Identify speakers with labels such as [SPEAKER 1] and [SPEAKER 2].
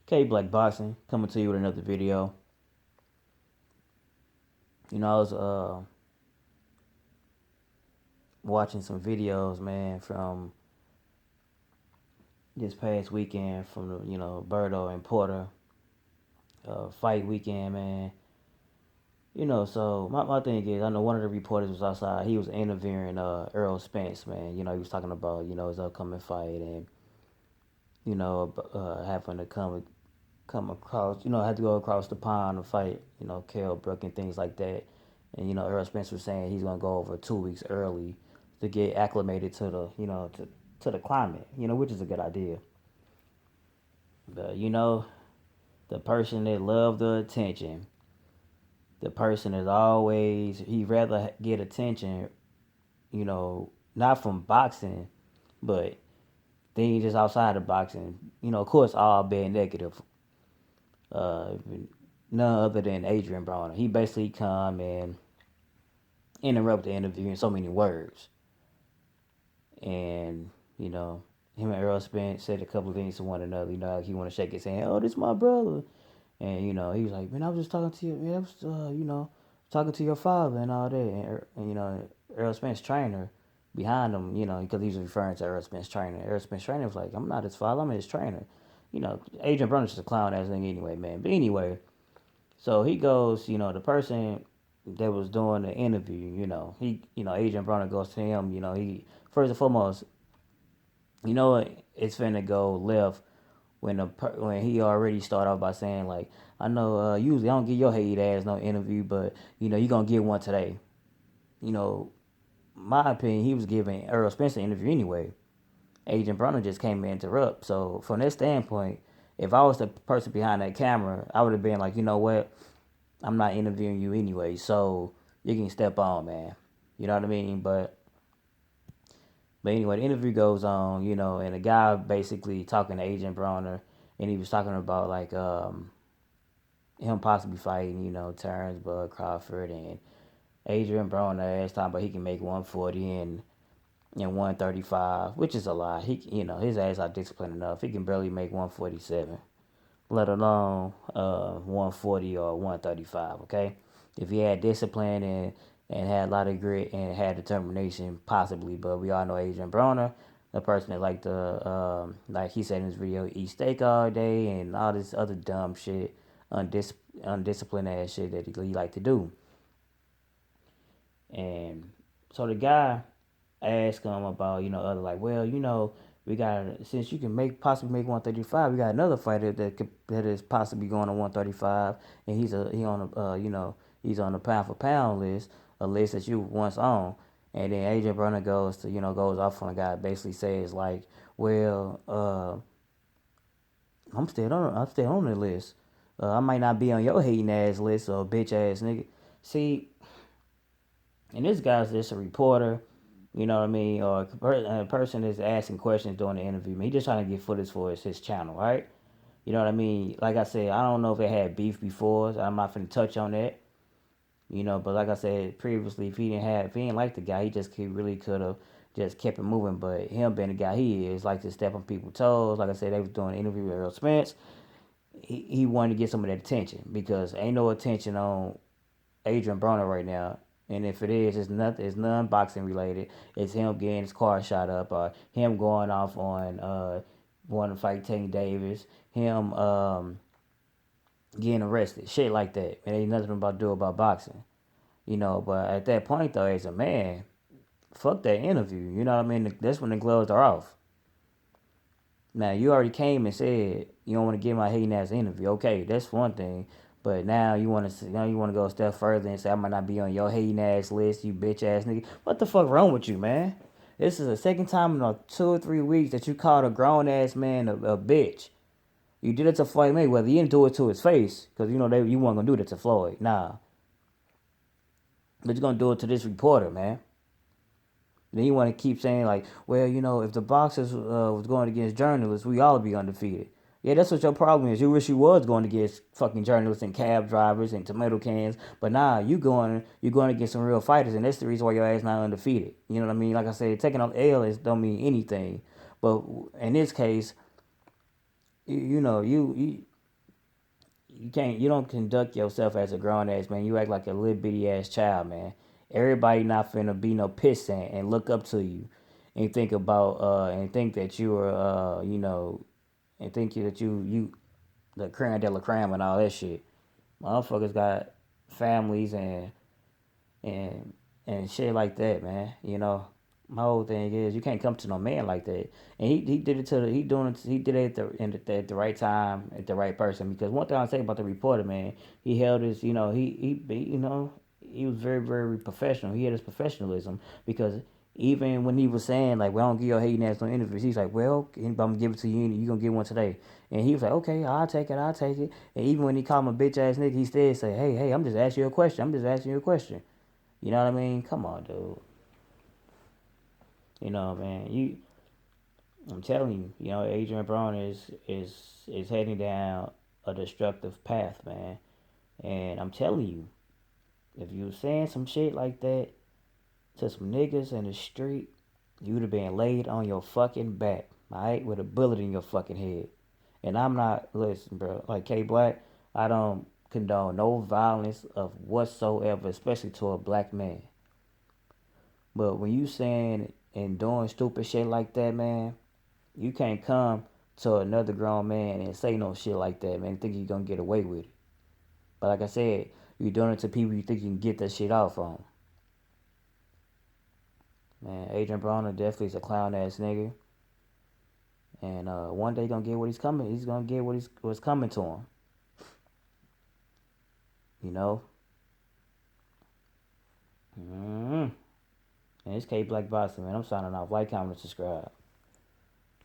[SPEAKER 1] K Black Boxing coming to you with another video. I was watching some videos, man, from this past weekend from the Berto and Porter fight weekend, man. So my thing is, I know one of the reporters was outside. He was interviewing Errol Spence, man. He was talking about his upcoming fight and having to come across, had to go across the pond to fight, Kell Brook and things like that. And Earl Spence was saying he's gonna go over 2 weeks early to get acclimated to the, to the climate, which is a good idea. But the person that loved the attention, the person is always he rather get attention, not from boxing, but things just outside of boxing. Of course, all bad negative. Uh, None other than Adrien Broner. He basically come and interrupt the interview in so many words. And, him and Earl Spence said a couple of things to one another. Like he want to shake his hand. Oh, this is my brother. And, he was like, man, I was just talking to you. Man, I was, talking to your father and all that. And Earl Spence trainer behind him, because he was referring to Earl Spence trainer. Earl Spence trainer was like, I'm not his father. I'm his trainer. Adrien Broner's just a clown ass thing anyway, man. But anyway, so he goes, the person that was doing the interview, Adrien Broner goes to him, he first and foremost, it's finna go left when he already started off by saying like, I know usually I don't give your hated ass no interview, but you gonna get one today. You know, my opinion, he was giving Earl Spencer an interview anyway. Adrien Broner just came to interrupt. So from that standpoint, if I was the person behind that camera, I would have been like, you know what, I'm not interviewing you anyway, so you can step on, man. You know what I mean? But anyway, the interview goes on, and the guy basically talking to Adrien Broner, and he was talking about like him possibly fighting, Terrence Bud Crawford, and Adrien Broner asked time, but he can make 140 and 135, which is a lie. His ass not disciplined enough. He can barely make 147, let alone 140 or 135. Okay, if he had discipline and had a lot of grit and had determination, possibly. But we all know Adrien Broner, the person that like like he said in his video, eat steak all day and all this other dumb shit, undisciplined ass shit that he like to do. And so the guy asked him about, other like, well, we got, since you can possibly make 135, we got another fighter that is possibly going to 135, and he's he's on the pound for pound list, a list that you once on. And then Adrien Broner goes off on a guy, basically says like, well, I'm still on the list. I might not be on your hating ass list or bitch ass nigga. See, and this guy's just a reporter, you know what I mean, or a person that's asking questions during the interview. He just trying to get footage for his channel, right? You know what I mean? Like I said, I don't know if they had beef before, so I'm not finna touch on that. But like I said previously, if he didn't like the guy, he really could have just kept it moving. But him being the guy he is, like to step on people's toes. Like I said, they was doing an interview with Earl Spence. He wanted to get some of that attention because ain't no attention on Adrien Broner right now. And if it is, it's nothing. It's non-boxing related. It's him getting his car shot up, or him going off on wanting to fight Tank Davis, him getting arrested, shit like that. And ain't nothing about to do about boxing, But at that point, though, as a man, fuck that interview. You know what I mean? That's when the gloves are off. Now you already came and said you don't want to give my hating ass interview. Okay, that's one thing. But now you want to go a step further and say I might not be on your hating ass list, you bitch ass nigga. What the fuck wrong with you, man? This is the second time in 2 or 3 weeks that you called a grown ass man a bitch. You did it to Floyd Mayweather. You didn't do it to his face because you weren't gonna do that to Floyd. Nah, but you're gonna do it to this reporter, man. Then you want to keep saying like, well, if the boxers was going against journalists, we all be undefeated. Yeah, that's what your problem is. You wish you was going against fucking journalists and cab drivers and tomato cans, but nah, you're going against some real fighters, and that's the reason why your ass not undefeated. You know what I mean? Like I said, taking on L don't mean anything, but in this case, you you don't conduct yourself as a grown ass man. You act like a little bitty ass child, man. Everybody not finna be no pissant and look up to you and think about and think that you are and think that you the creme de la creme and all that shit. Motherfuckers got families and and shit like that, man. My whole thing is you can't come to no man like that. And he did it to the, he doing it, he did it at the right time at the right person. Because one thing I say about the reporter, man, he held his he was very very professional. He had his professionalism because even when he was saying like, "Well, I don't give your hating ass no interviews," he's like, "Well, I'm gonna give it to you. You gonna get one today." And he was like, "Okay, I'll take it. I'll take it." And even when he called him a bitch ass nigga, he still say, "Hey, I'm just asking you a question. I'm just asking you a question." You know what I mean? Come on, dude. Man. I'm telling you, Adrien Broner is heading down a destructive path, man. And I'm telling you, if you was saying some shit like that to some niggas in the street, you would have been laid on your fucking back, alright, with a bullet in your fucking head. And I'm not, listen, bro, like K Black, I don't condone no violence of whatsoever, especially to a black man. But when you saying and doing stupid shit like that, man, you can't come to another grown man and say no shit like that, man. Think you're gonna get away with it. But like I said, you're doing it to people you think you can get that shit off on. Man, Adrien Broner definitely is a clown ass nigga. And one day he's gonna get what he's coming. He's gonna get what's coming to him. You know. Mm-hmm. And it's K Black Boxing, man. I'm signing off. Like, comment, and subscribe.